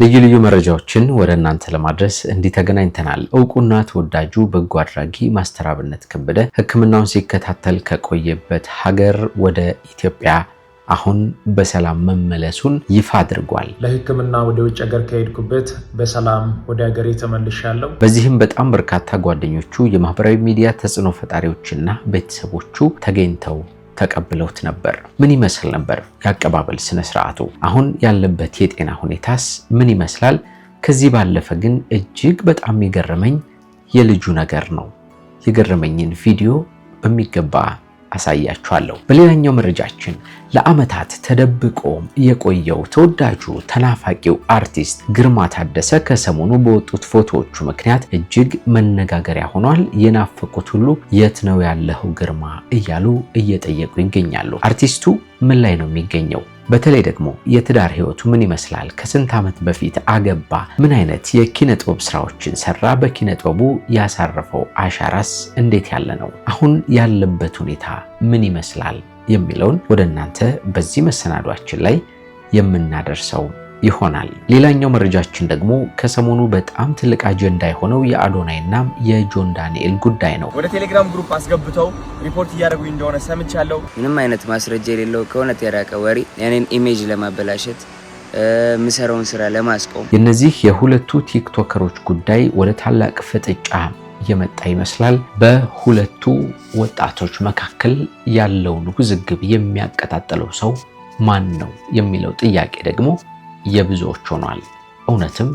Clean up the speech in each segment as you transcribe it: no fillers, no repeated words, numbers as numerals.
ልዩ ልዩ መረጃዎችን ወደ እናንተ ለማድረስ እንዲህ ተገናኝተናል። እውቁና ተወዳጁ በጎ አድራጊ ማስተር አብነት ከበደ ሕክምናውን ሲከታተል ከቆየበት ሀገር ወደ ኢትዮጵያ አሁን በሰላም መመለሱን ይፋ አድርጓል። ለሕክምና ወደ ውጭ ሀገር ከሄድኩበት በሰላም ወደ ሀገሬ ተመልሻለሁ። በዚህም በጣም በርካታ ጓደኞቹ፣ የማህበራዊ ሚዲያ ተጽዕኖ ፈጣሪዎችና ቤተሰቦቹ ተገኝተው ተቀብለውት ነበር። ምን ይመስል ነበር ያቀባበል ስነ ስርዓቱ? አሁን ያለበት የጤና ሁኔታስ ምን ይመስላል? ከዚህ ባለፈ ግን እጅግ በጣም የገረመኝ የልጁ ነገር ነው። የገረመኝን ቪዲዮ በሚገባ አሳያችኋለሁ። በሌላኛው መረጃችን ለዓመታት ተደብቆ የቆየው ተወዳጁ ተናፋቂው አርቲስት ግርማ ታደሰ ከሰሞኑ በወጡት ፎቶዎቹ ምክንያት እጅግ መነጋገሪያ ሆኗል። የናፈቁት ሁሉ የት ነው ያለው ግርማ እያሉ እየጠየቁ ይገኛሉ። አርቲስቱ ምን ላይ ነው የሚገኘው? በተለይ ደግሞ የትዳር ህይወቱ ምን ይመስላል? ከስንት ዓመት በፊት አገባ? ምን አይነት የኪነ ጥበብ ስራዎችን ሰራ? በኪነ ጥበቡ ያሳረፈው አሻራስ እንዴት ያለ ነው? አሁን ያለበት ሁኔታ ምን ይመስላል የሚለውን ወደ እናንተ በዚህ መሰናዷችን ላይ የምናደርሰው ይሆናል። ሌላኛው መረጃችን ደግሞ ከሰሞኑ በጣም ትልቅ አጀንዳ የሆነው የአዶናይና የጆን ዳንኤል ጉዳይ ነው። ወደ ቴሌግራም ግሩፕ አስገብተው ሪፖርት እያደረጉኝ እንደሆነ ሰምቻለሁ። ምንም አይነት ማስረጃ የሌለው ከእውነት የራቀ ወሬ የኔን ኢሜጅ ለማበላሸት ምሰራውን ስራ ለማስቆም የነዚህ የሁለቱ ቲክቶከሮች ጉዳይ ወደ ታላቅ ፍጥጫ የመጣ ይመስላል። በሁለቱ ወጣቶች መካከል ያለውን ውዝግብ የሚያቀጣጥለው ሰው ማን ነው የሚለው ጥያቄ ደግሞ የብዙዎች ሆኗል። እውነትም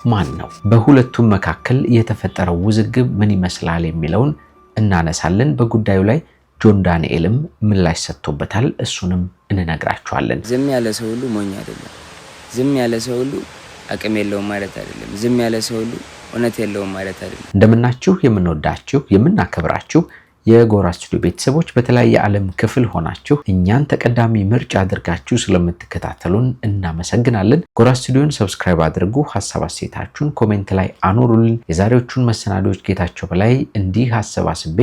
ማን ነው? በሁለቱም መካከል የተፈጠረው ውዝግብ ምን ይመስላል የሚለውን እናነሳለን። በጉዳዩ ላይ ጆን ዳንኤልም ምላሽ ሰጥቶበታል። እሱንም እንነግራችኋለን። ዝም ያለ ሰው ሁሉ ሞኝ አይደለም። ዝም ያለ ሰው ሁሉ አቅም የለውም ማለት አይደለም። ዝም ያለ ሰው ሁሉ እውነት የለውም ማለት አይደለም። እንደምናችሁ የምንወዳችሁ የምናከብራችሁ የጎራ ስቱዲዮ ቤተሰቦች በተለያየ ዓለም ክፍል ሆናችሁ እኛን ተቀዳሚ ምርጫ አድርጋችሁ ስለምትከታተሉን እናመሰግናለን። ጎራ ስቱዲዮን ሰብስክራይብ አድርጉ። ሐሳብ አስተያየታችሁን ኮሜንት ላይ አኖሩልን። የዛሬዎቹን መሰናዶዎች ጌታቸው በላይ እንዲህ አሰባስቤ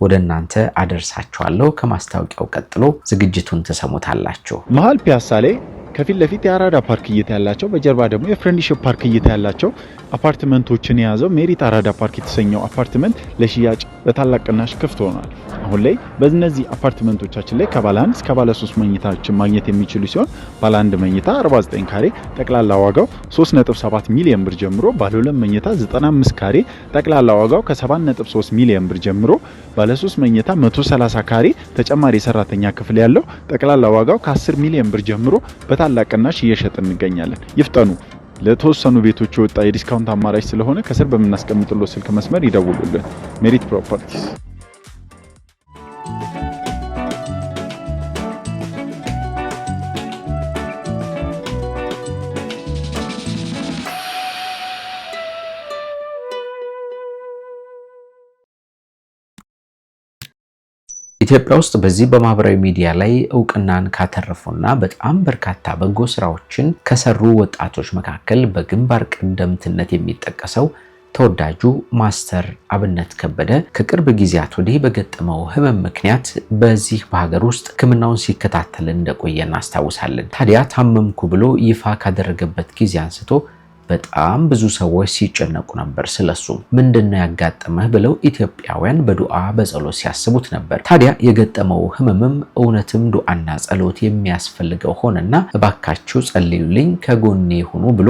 ወደ እናንተ አደርሳችኋለሁ። ከማስታወቂያው ቀጥሎ ዝግጅቱን ተሰሙታላችሁ። መሃል ፒያሳ ላይ ከፊት ለፊት የአራዳ ፓርክ እይታ ያላቸው፣ በጀርባ ደግሞ የፍሬንድሺፕ ፓርክ እይታ ያላቸው አፓርትመንቶችን የያዘው ሜሪት አራዳ ፓርክ የተሰኘው አፓርትመንት ለሽያጭ በታላቅ ቅናሽ ክፍት ሆኗል። አሁን ላይ በእነዚህ አፓርትመንቶቻችን ላይ ከባለ 1 እስከ ባለ 3 መኝታዎችን ማግኘት የሚችሉ ሲሆን ባለ 1 መኝታ 49 ካሬ ጠቅላላ ዋጋው 3.7 ሚሊዮን ብር ጀምሮ፣ ባለ 2 መኝታ 95 ካሬ ጠቅላላ ዋጋው ከ7.3 ሚሊዮን ብር ጀምሮ፣ ባለ 3 መኝታ 130 ካሬ ተጨማሪ ሰራተኛ ክፍል ያለው ጠቅላላ ዋጋው ከ10 ሚሊዮን ብር ጀምሮ በታላቅ ቅናሽ እየሸጥን እንገኛለን። ይፍጠኑ። ለተወሰኑ ቤቶች የወጣ የዲስካውንት አማራጭ ስለሆነ ከስር በምናስቀምጥለው ስልክ መስመር ይደውሉልን። ሜሪት ፕሮፐርቲስ። ኢትዮጵያ ውስጥ በዚህ በማህበራዊ ሚዲያ ላይ እውቅናን ካተረፉና በጣም በርካታ በጎ ስራዎችን ከሰሩ ወጣቶች መካከል በግንባር ቀደምትነት የሚጠቀሰው ተወዳጁ ማስተር አብነት ከበደ ከቅርብ ጊዜያት ወዲህ በገጠመው ህመም ምክንያት በዚህ በሀገር ውስጥ ሕክምናውን ሲከታተል እንደቆየ እናስታውሳለን። ታዲያ ታመምኩ ብሎ ይፋ ካደረገበት ጊዜ አንስቶ በጣም ብዙ ሰዎች ሲጨነቁ ነበር። ስለሱ ምንድነው ያጋጠመህ ብለው ኢትዮጵያውያን በዱዓ በጸሎት ሲያስቡት ነበር። ታዲያ የገጠመው ህመምም እውነትም ዱዓና ጸሎት የሚያስፈልገው ሆነና እባካችሁ ጸልዩልኝ ከጎኔ ሁኑ ብሎ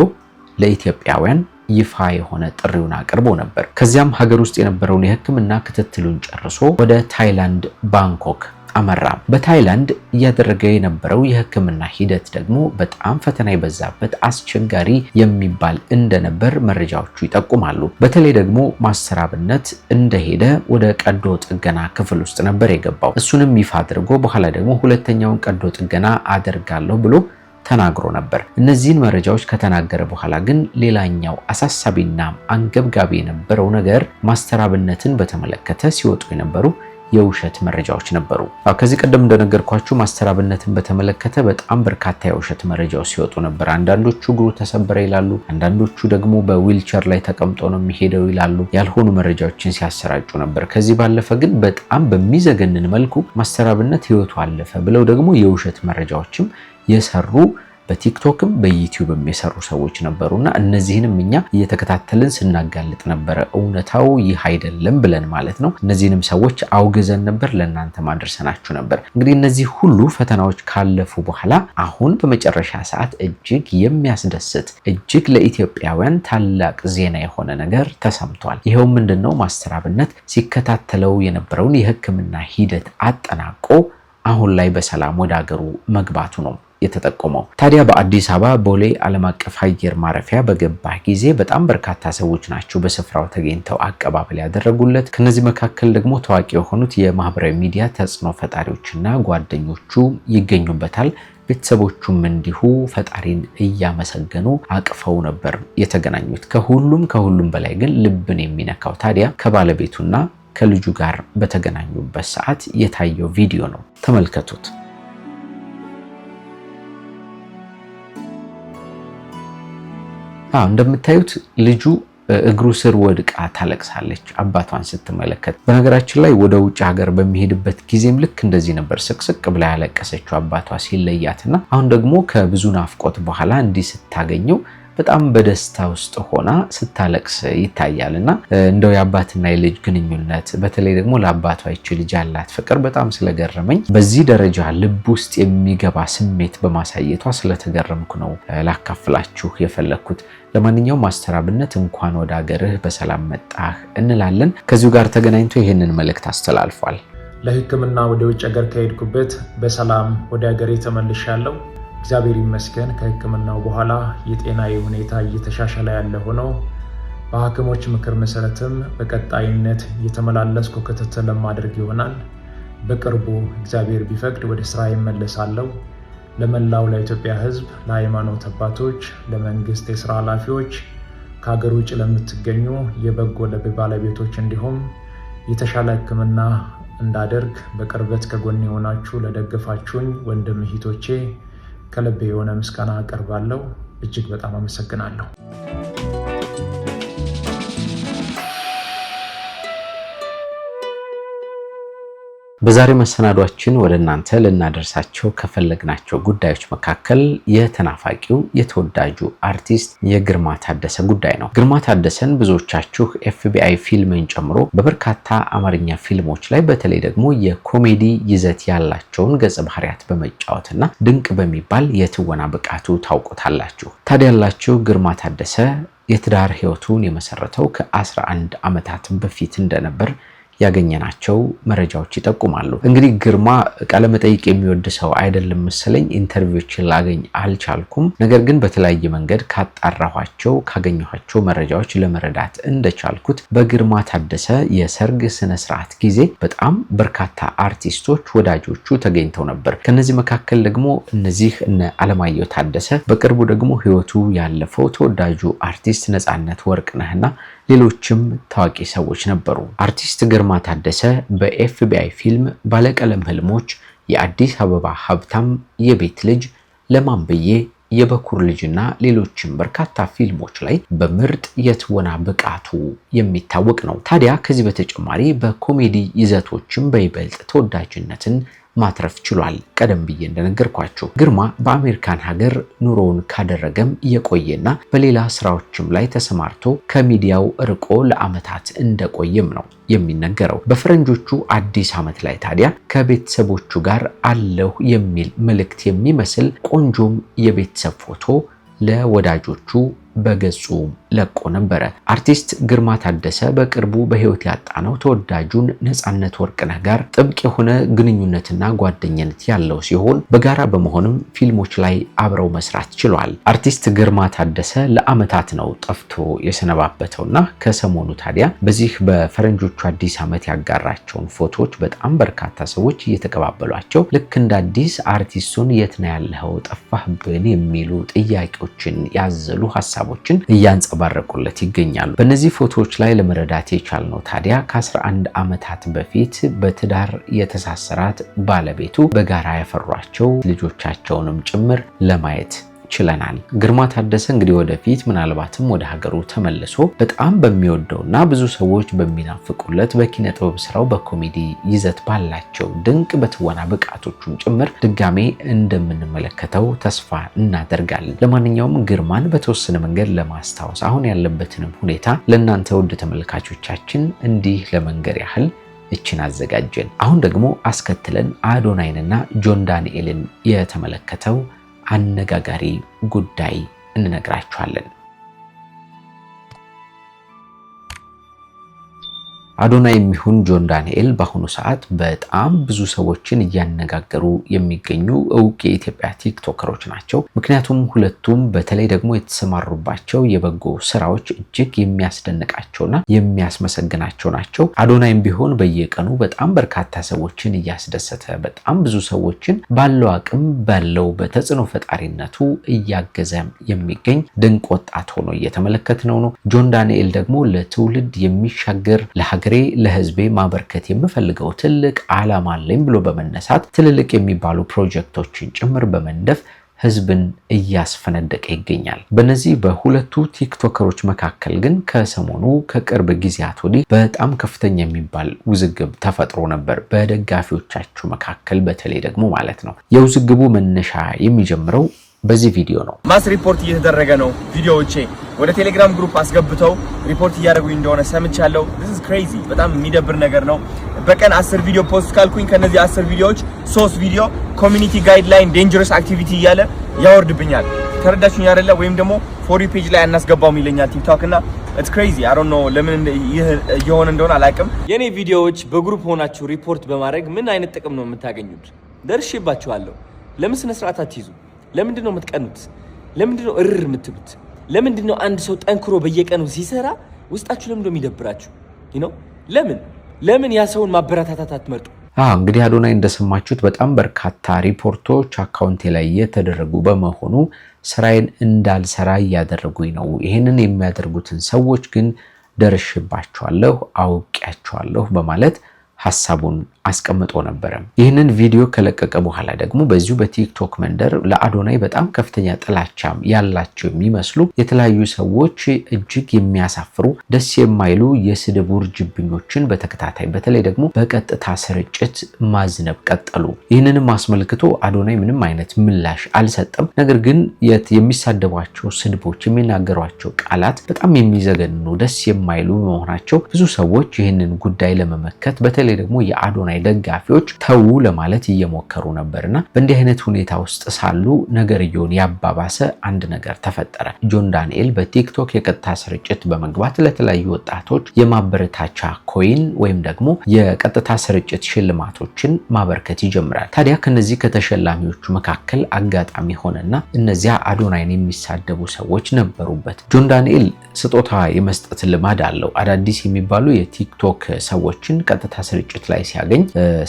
ለኢትዮጵያውያን ይፋ የሆነ ጥሪውን አቅርቦ ነበር። ከዚያም ሀገር ውስጥ የነበረውን የሕክምና ክትትሉን ጨርሶ ወደ ታይላንድ ባንኮክ አመራ። በታይላንድ እያደረገ የነበረው የሕክምና ሂደት ደግሞ በጣም ፈተና የበዛበት አስቸጋሪ የሚባል እንደነበር መረጃዎቹ ይጠቁማሉ። በተለይ ደግሞ ማስተር አብነት እንደሄደ ወደ ቀዶ ጥገና ክፍል ውስጥ ነበር የገባው። እሱንም ይፋ አድርጎ በኋላ ደግሞ ሁለተኛውን ቀዶ ጥገና አደርጋለሁ ብሎ ተናግሮ ነበር። እነዚህን መረጃዎች ከተናገረ በኋላ ግን ሌላኛው አሳሳቢና አንገብጋቢ የነበረው ነገር ማስተር አብነትን በተመለከተ ሲወጡ የነበሩ የውሸት መረጃዎች ነበሩ። ከዚህ ቀደም እንደነገርኳችሁ ማስተር አብነትን በተመለከተ በጣም በርካታ የውሸት መረጃዎች ሲወጡ ነበር። አንዳንዶቹ እግሩ ተሰበረ ይላሉ፣ አንዳንዶቹ ደግሞ በዊልቸር ላይ ተቀምጦ ነው የሚሄደው ይላሉ። ያልሆኑ መረጃዎችን ሲያሰራጩ ነበር። ከዚህ ባለፈ ግን በጣም በሚዘገንን መልኩ ማስተር አብነት ህይወቱ አለፈ ብለው ደግሞ የውሸት መረጃዎችም የሰሩ በቲክቶክም በዩቲዩብም የሰሩ ሰዎች ነበሩና እነዚህንም እኛ እየተከታተልን ስናጋልጥ ነበረ። እውነታው ይህ አይደለም ብለን ማለት ነው። እነዚህንም ሰዎች አውግዘን ነበር፣ ለእናንተ ማድረሰናችሁ ነበር። እንግዲህ እነዚህ ሁሉ ፈተናዎች ካለፉ በኋላ አሁን በመጨረሻ ሰዓት እጅግ የሚያስደስት እጅግ ለኢትዮጵያውያን ታላቅ ዜና የሆነ ነገር ተሰምቷል። ይሄው ምንድነው? ማስተር አብነት ሲከታተለው የነበረውን የሕክምና ሂደት አጠናቆ አሁን ላይ በሰላም ወደ ሀገሩ መግባቱ ነው የተጠቆመው። ታዲያ በአዲስ አበባ ቦሌ ዓለም አቀፍ አየር ማረፊያ በገባ ጊዜ በጣም በርካታ ሰዎች ናቸው በስፍራው ተገኝተው አቀባበል ያደረጉለት። ከነዚህ መካከል ደግሞ ታዋቂ የሆኑት የማህበራዊ ሚዲያ ተጽዕኖ ፈጣሪዎችና ጓደኞቹ ይገኙበታል። ቤተሰቦቹም እንዲሁ ፈጣሪን እያመሰገኑ አቅፈው ነበር የተገናኙት። ከሁሉም በላይ ግን ልብን የሚነካው ታዲያ ከባለቤቱና ከልጁ ጋር በተገናኙበት ሰዓት የታየው ቪዲዮ ነው። ተመልከቱት። እንደምታዩት ልጁ እግሩ ስር ወድቃ ታለቅሳለች አባቷን ስትመለከት። በነገራችን ላይ ወደ ውጭ ሀገር በሚሄድበት ጊዜም ልክ እንደዚህ ነበር ስቅስቅ ብላ ያለቀሰችው አባቷ ሲለያትና አሁን ደግሞ ከብዙ ናፍቆት በኋላ እንዲህ ስታገኘው በጣም በደስታ ውስጥ ሆና ስታለቅስ ይታያልና እንደው የአባትና የልጅ ግንኙነት በተለይ ደግሞ ለአባቷ ይቺ ልጅ ያላት ፍቅር በጣም ስለገረመኝ በዚህ ደረጃ ልብ ውስጥ የሚገባ ስሜት በማሳየቷ ስለተገረምኩ ነው ላካፍላችሁ የፈለኩት። ለማንኛውም ማስተር አብነት እንኳን ወደ ሀገርህ በሰላም መጣህ እንላለን። ከዚሁ ጋር ተገናኝቶ ይህንን መልእክት አስተላልፏል። ለሕክምና ወደ ውጭ ሀገር ከሄድኩበት በሰላም ወደ ሀገሬ ተመልሻለሁ። እግዚአብሔር ይመስገን። ከሕክምናው በኋላ የጤናዬ ሁኔታ እየተሻሻለ ያለ ሆኖ በሐኪሞች ምክር መሰረትም በቀጣይነት እየተመላለስኩ ክትትል ለማድረግ ይሆናል። በቅርቡ እግዚአብሔር ቢፈቅድ ወደ ስራ ይመለሳለሁ። ለመላው ለኢትዮጵያ ሕዝብ፣ ለሃይማኖት አባቶች፣ ለመንግስት የስራ ኃላፊዎች፣ ከሀገር ውጭ ለምትገኙ የበጎ ልብ ባለቤቶች እንዲሁም የተሻለ ሕክምና እንዳደርግ በቅርበት ከጎን የሆናችሁ ለደገፋችሁኝ ወንድም እህቶቼ ከልቤ የሆነ ምስጋና አቀርባለሁ። እጅግ በጣም አመሰግናለሁ። በዛሬ መሰናዷችን ወደ እናንተ ልናደርሳቸው ከፈለግናቸው ጉዳዮች መካከል የተናፋቂው የተወዳጁ አርቲስት የግርማ ታደሰ ጉዳይ ነው። ግርማ ታደሰን ብዙዎቻችሁ FBI ፊልምን ጨምሮ በበርካታ አማርኛ ፊልሞች ላይ በተለይ ደግሞ የኮሜዲ ይዘት ያላቸውን ገጸ ባህሪያት በመጫወትና ድንቅ በሚባል የትወና ብቃቱ ታውቁታላችሁ። ታዲያ ያላችሁ ግርማ ታደሰ የትዳር ህይወቱን የመሰረተው ከ11 ዓመታት በፊት እንደነበር ያገኘናቸው መረጃዎች ይጠቁማሉ። እንግዲህ ግርማ ቃለ መጠይቅ የሚወድ ሰው አይደለም መሰለኝ፣ ኢንተርቪዎችን ላገኝ አልቻልኩም። ነገር ግን በተለያየ መንገድ ካጣራኋቸው ካገኘኋቸው መረጃዎች ለመረዳት እንደቻልኩት በግርማ ታደሰ የሰርግ ስነ ስርዓት ጊዜ በጣም በርካታ አርቲስቶች ወዳጆቹ ተገኝተው ነበር። ከነዚህ መካከል ደግሞ እነዚህ እነ አለማየሁ ታደሰ፣ በቅርቡ ደግሞ ህይወቱ ያለፈው ተወዳጁ አርቲስት ነፃነት ወርቅነህና ሌሎችም ታዋቂ ሰዎች ነበሩ። አርቲስት ግርማ ታደሰ በኤፍቢአይ ፊልም ባለቀለም ህልሞች፣ የአዲስ አበባ ሀብታም፣ የቤት ልጅ፣ ለማንብዬ፣ የበኩር ልጅና ሌሎችም በርካታ ፊልሞች ላይ በምርጥ የትወና ብቃቱ የሚታወቅ ነው። ታዲያ ከዚህ በተጨማሪ በኮሜዲ ይዘቶችም በይበልጥ ተወዳጅነትን ማትረፍ ችሏል። ቀደም ብዬ እንደነገርኳችሁ ግርማ በአሜሪካን ሀገር ኑሮውን ካደረገም የቆየና በሌላ ስራዎችም ላይ ተሰማርቶ ከሚዲያው ርቆ ለዓመታት እንደቆየም ነው የሚነገረው። በፈረንጆቹ አዲስ ዓመት ላይ ታዲያ ከቤተሰቦቹ ጋር አለሁ የሚል መልእክት የሚመስል ቆንጆም የቤተሰብ ፎቶ ለወዳጆቹ በገጹ ለቆ ነበረ። አርቲስት ግርማ ታደሰ በቅርቡ በህይወት ያጣነው ተወዳጁን ነፃነት ወርቅነህ ጋር ጥብቅ የሆነ ግንኙነትና ጓደኝነት ያለው ሲሆን በጋራ በመሆንም ፊልሞች ላይ አብረው መስራት ችሏል። አርቲስት ግርማ ታደሰ ለዓመታት ነው ጠፍቶ የሰነባበተውና ከሰሞኑ ታዲያ በዚህ በፈረንጆቹ አዲስ ዓመት ያጋራቸውን ፎቶዎች በጣም በርካታ ሰዎች እየተቀባበሏቸው ልክ እንደ አዲስ አርቲስቱን የት ነው ያለኸው ጠፋህብን የሚሉ ጥያቄዎችን ያዘሉ ሀሳቦችን እያንጸባረቁለት ይገኛሉ። በእነዚህ ፎቶዎች ላይ ለመረዳት የቻልነው ታዲያ ከ11 ዓመታት በፊት በትዳር የተሳሰራት ባለቤቱ በጋራ ያፈሯቸው ልጆቻቸውንም ጭምር ለማየት ችለናል። ግርማ ታደሰ እንግዲህ ወደፊት ምናልባትም ወደ ሀገሩ ተመልሶ በጣም በሚወደውና ብዙ ሰዎች በሚናፍቁለት በኪነ ጥበብ ስራው በኮሜዲ ይዘት ባላቸው ድንቅ በትወና ብቃቶቹም ጭምር ድጋሜ እንደምንመለከተው ተስፋ እናደርጋለን። ለማንኛውም ግርማን በተወሰነ መንገድ ለማስታወስ አሁን ያለበትንም ሁኔታ ለእናንተ ውድ ተመልካቾቻችን እንዲህ ለመንገር ያህል እችን አዘጋጀን። አሁን ደግሞ አስከትለን አዶናይንና ጆን ዳንኤልን የተመለከተው አነጋጋሪ ጉዳይ እንነግራችኋለን። አዶናይ የሚሆን ጆን ዳንኤል በአሁኑ ሰዓት በጣም ብዙ ሰዎችን እያነጋገሩ የሚገኙ እውቅ የኢትዮጵያ ቲክቶከሮች ናቸው። ምክንያቱም ሁለቱም በተለይ ደግሞ የተሰማሩባቸው የበጎ ስራዎች እጅግ የሚያስደንቃቸውና የሚያስመሰግናቸው ናቸው። አዶናይም ቢሆን በየቀኑ በጣም በርካታ ሰዎችን እያስደሰተ በጣም ብዙ ሰዎችን ባለው አቅም ባለው በተጽዕኖ ፈጣሪነቱ እያገዘ የሚገኝ ድንቅ ወጣት ሆኖ እየተመለከትነው ነው። ጆን ዳንኤል ደግሞ ለትውልድ የሚሻገር ለህዝቤ ማበርከት የምፈልገው ትልቅ ዓላማ አለኝ ብሎ በመነሳት ትልልቅ የሚባሉ ፕሮጀክቶችን ጭምር በመንደፍ ህዝብን እያስፈነደቀ ይገኛል። በእነዚህ በሁለቱ ቲክቶከሮች መካከል ግን ከሰሞኑ ከቅርብ ጊዜያት ወዲህ በጣም ከፍተኛ የሚባል ውዝግብ ተፈጥሮ ነበር፣ በደጋፊዎቻቸው መካከል በተለይ ደግሞ ማለት ነው። የውዝግቡ መነሻ የሚጀምረው በዚህ ቪዲዮ ነው። ማስ ሪፖርት እየተደረገ ነው። ቪዲዮዎቼ ወደ ቴሌግራም ግሩፕ አስገብተው ሪፖርት እያደረጉኝ እንደሆነ ሰምቻለሁ። this is crazy በጣም የሚደብር ነገር ነው። በቀን 10 ቪዲዮ ፖስት ካልኩኝ ከነዚህ 10 ቪዲዮዎች 3 ቪዲዮ ኮሚኒቲ ጋይድላይን ዴንጀረስ አክቲቪቲ እያለ ያወርድብኛል። ተረዳችሁኝ አይደለ? ወይም ደግሞ ፎር ዩ ፔጅ ላይ አናስገባውም ይለኛል ቲክቶክ እና it's crazy I don't know ለምን ይህ እየሆነ እንደሆነ አላውቅም። የኔ ቪዲዮዎች በግሩፕ ሆናችሁ ሪፖርት በማድረግ ምን አይነት ጥቅም ነው የምታገኙት? ደርሼባችኋለሁ። ለምን ስነ ስርዓት አትይዙ? ለምንድን ነው የምትቀኑት? ለምንድን ነው እርር የምትሉት? ለምንድን ነው አንድ ሰው ጠንክሮ በየቀኑ ሲሰራ ውስጣችሁ ለምን ነው የሚደብራችሁ? ለምን ያ ሰውን ማበረታታት አትመርጡ? እንግዲህ አዶናይ እንደሰማችሁት በጣም በርካታ ሪፖርቶች አካውንቴ ላይ የተደረጉ በመሆኑ ስራዬን እንዳልሰራ እያደረጉኝ ነው። ይሄንን የሚያደርጉትን ሰዎች ግን ደርሼባቸዋለሁ፣ አውቄያቸዋለሁ በማለት ሐሳቡን አስቀምጦ ነበር። ይህንን ቪዲዮ ከለቀቀ በኋላ ደግሞ በዚሁ በቲክቶክ መንደር ለአዶናይ በጣም ከፍተኛ ጥላቻም ያላቸው የሚመስሉ የተለያዩ ሰዎች እጅግ የሚያሳፍሩ ደስ የማይሉ የስድብ ውርጅብኞችን በተከታታይ በተለይ ደግሞ በቀጥታ ስርጭት ማዝነብ ቀጠሉ። ይህንንም አስመልክቶ አዶናይ ምንም አይነት ምላሽ አልሰጠም። ነገር ግን የሚሳደቧቸው ስድቦች፣ የሚናገሯቸው ቃላት በጣም የሚዘገንኑ ደስ የማይሉ በመሆናቸው ብዙ ሰዎች ይህንን ጉዳይ ለመመከት በተለይ ደግሞ የአዶናይ ደጋፊዎች ተው ለማለት እየሞከሩ ነበርና በእንዲህ አይነት ሁኔታ ውስጥ ሳሉ ነገርየውን ያባባሰ አንድ ነገር ተፈጠረ። ጆን ዳንኤል በቲክቶክ የቀጥታ ስርጭት በመግባት ለተለያዩ ወጣቶች የማበረታቻ ኮይን ወይም ደግሞ የቀጥታ ስርጭት ሽልማቶችን ማበርከት ይጀምራል። ታዲያ ከነዚህ ከተሸላሚዎቹ መካከል አጋጣሚ ሆነና እነዚያ አዶናይን የሚሳደቡ ሰዎች ነበሩበት። ጆን ዳንኤል ስጦታ የመስጠት ልማድ አለው። አዳዲስ የሚባሉ የቲክቶክ ሰዎችን ቀጥታ ስርጭት ላይ ሲያገኝ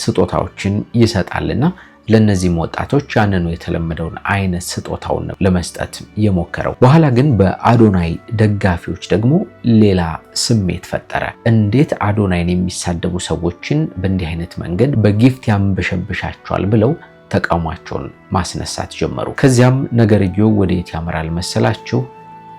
ስጦታዎችን ይሰጣልና ለነዚህም ወጣቶች ያንኑ የተለመደውን አይነት ስጦታውን ለመስጠት የሞከረው። በኋላ ግን በአዶናይ ደጋፊዎች ደግሞ ሌላ ስሜት ፈጠረ። እንዴት አዶናይን የሚሳደቡ ሰዎችን በእንዲህ አይነት መንገድ በጊፍት ያንበሸብሻቸዋል ብለው ተቃውሟቸውን ማስነሳት ጀመሩ። ከዚያም ነገርየው ወዴት ያመራል መሰላችሁ?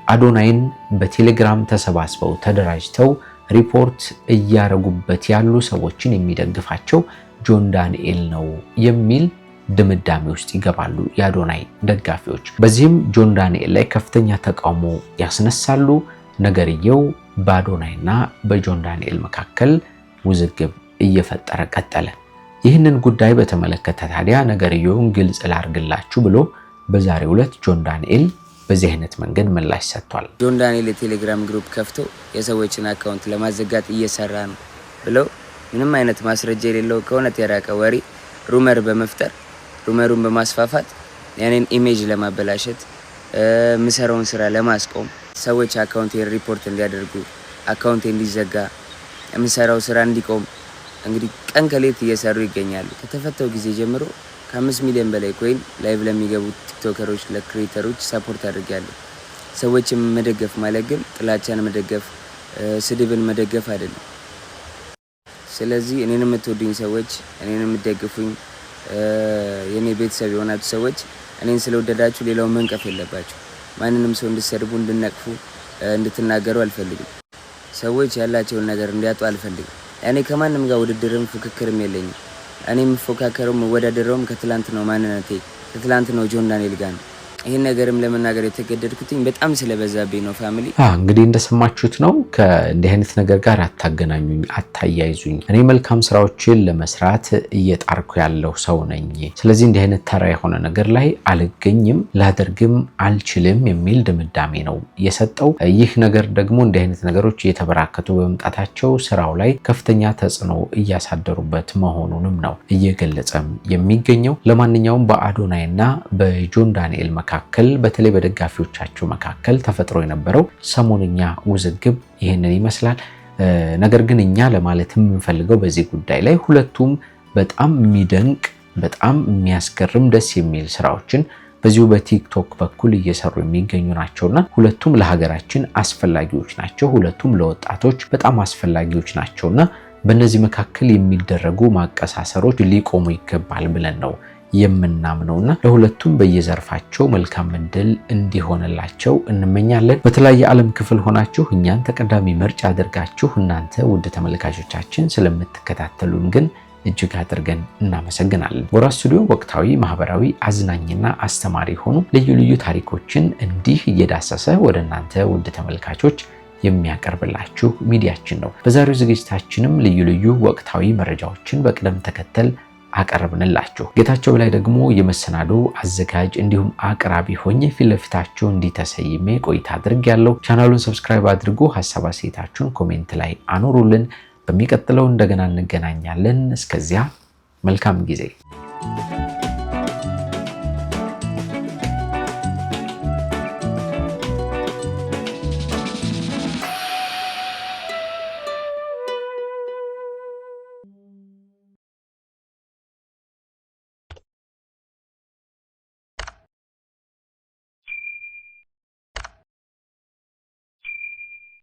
አዶናይን በቴሌግራም ተሰባስበው ተደራጅተው ሪፖርት እያረጉበት ያሉ ሰዎችን የሚደግፋቸው ጆን ዳንኤል ነው የሚል ድምዳሜ ውስጥ ይገባሉ የአዶናይ ደጋፊዎች። በዚህም ጆን ዳንኤል ላይ ከፍተኛ ተቃውሞ ያስነሳሉ። ነገርየው በአዶናይና በጆን ዳንኤል መካከል ውዝግብ እየፈጠረ ቀጠለ። ይህንን ጉዳይ በተመለከተ ታዲያ ነገርየውን ግልጽ ላርግላችሁ ብሎ በዛሬው ዕለት ጆን ዳንኤል በዚህ አይነት መንገድ ምላሽ ሰጥቷል። ጆን ዳንኤል የቴሌግራም ግሩፕ ከፍቶ የሰዎችን አካውንት ለማዘጋት እየሰራ ነው ብለው ምንም አይነት ማስረጃ የሌለው ከእውነት የራቀ ወሬ ሩመር በመፍጠር ሩመሩን በማስፋፋት ያኔን ኢሜጅ ለማበላሸት ምሰራውን ስራ ለማስቆም ሰዎች አካውንቴን ሪፖርት እንዲያደርጉ አካውንቴ እንዲዘጋ ምሰራው ስራ እንዲቆም እንግዲህ ቀን ከሌት እየሰሩ ይገኛሉ። ከተፈተው ጊዜ ጀምሮ ከ5 ሚሊዮን በላይ ኮይን ላይቭ ለሚገቡ ቲክቶከሮች ለክሬተሮች ሰፖርት አድርጋለሁ። ሰዎችን መደገፍ ማለት ግን ጥላቻን መደገፍ፣ ስድብን መደገፍ አይደለም። ስለዚህ እኔን የምትወዱኝ ሰዎች፣ እኔን የምትደግፉኝ የኔ ቤተሰብ የሆናችሁ ሰዎች እኔን ስለወደዳችሁ ሌላው መንቀፍ የለባችሁ። ማንንም ሰው እንድትሰድቡ እንድትነቅፉ እንድትናገሩ አልፈልግም። ሰዎች ያላቸውን ነገር እንዲያጡ አልፈልግም። እኔ ከማንም ጋር ውድድርም ፉክክርም የለኝም። እኔ የምፎካከረው መወዳደረውም ከትላንት ነው ማንነቴ ከትላንት ነው ጆን ዳንኤል ጋር ነው። ይሄን ነገርም ለመናገር የተገደድኩትኝ በጣም ስለበዛብኝ ነው። ፋሚሊ እንግዲህ እንደሰማችሁት ነው። ከእንዲህ አይነት ነገር ጋር አታገናኙኝ፣ አታያይዙኝ። እኔ መልካም ስራዎችን ለመስራት እየጣርኩ ያለው ሰው ነኝ። ስለዚህ እንዲህ አይነት ተራ የሆነ ነገር ላይ አልገኝም፣ ላደርግም አልችልም የሚል ድምዳሜ ነው የሰጠው። ይህ ነገር ደግሞ እንዲህ አይነት ነገሮች እየተበራከቱ በመምጣታቸው ስራው ላይ ከፍተኛ ተጽዕኖ እያሳደሩበት መሆኑንም ነው እየገለጸም የሚገኘው። ለማንኛውም በአዶናይና በጆን ዳንኤል መካከል በተለይ በደጋፊዎቻቸው መካከል ተፈጥሮ የነበረው ሰሞንኛ ውዝግብ ይህንን ይመስላል። ነገር ግን እኛ ለማለት የምንፈልገው በዚህ ጉዳይ ላይ ሁለቱም በጣም የሚደንቅ በጣም የሚያስገርም ደስ የሚል ስራዎችን በዚሁ በቲክቶክ በኩል እየሰሩ የሚገኙ ናቸውና ሁለቱም ለሀገራችን አስፈላጊዎች ናቸው። ሁለቱም ለወጣቶች በጣም አስፈላጊዎች ናቸውና በእነዚህ መካከል የሚደረጉ ማቀሳሰሮች ሊቆሙ ይገባል ብለን ነው የምናምነውና ለሁለቱም በየዘርፋቸው መልካም እድል እንዲሆንላቸው እንመኛለን። በተለያየ ዓለም ክፍል ሆናችሁ እኛን ተቀዳሚ ምርጫ አድርጋችሁ እናንተ ውድ ተመልካቾቻችን ስለምትከታተሉን ግን እጅግ አድርገን እናመሰግናለን። ጎራ ስቱዲዮ ወቅታዊ፣ ማህበራዊ፣ አዝናኝና አስተማሪ ሆኑ ልዩ ልዩ ታሪኮችን እንዲህ እየዳሰሰ ወደ እናንተ ውድ ተመልካቾች የሚያቀርብላችሁ ሚዲያችን ነው። በዛሬው ዝግጅታችንም ልዩ ልዩ ወቅታዊ መረጃዎችን በቅደም ተከተል አቀርብንላችሁ። ጌታቸው በላይ ደግሞ የመሰናዶ አዘጋጅ እንዲሁም አቅራቢ ሆኜ ፊት ለፊታችሁ እንዲተሰይሜ ቆይታ አድርጌያለሁ። ቻናሉን ሰብስክራይብ አድርጉ። ሐሳብ አስተያየታችሁን ኮሜንት ላይ አኖሩልን። በሚቀጥለው እንደገና እንገናኛለን። እስከዚያ መልካም ጊዜ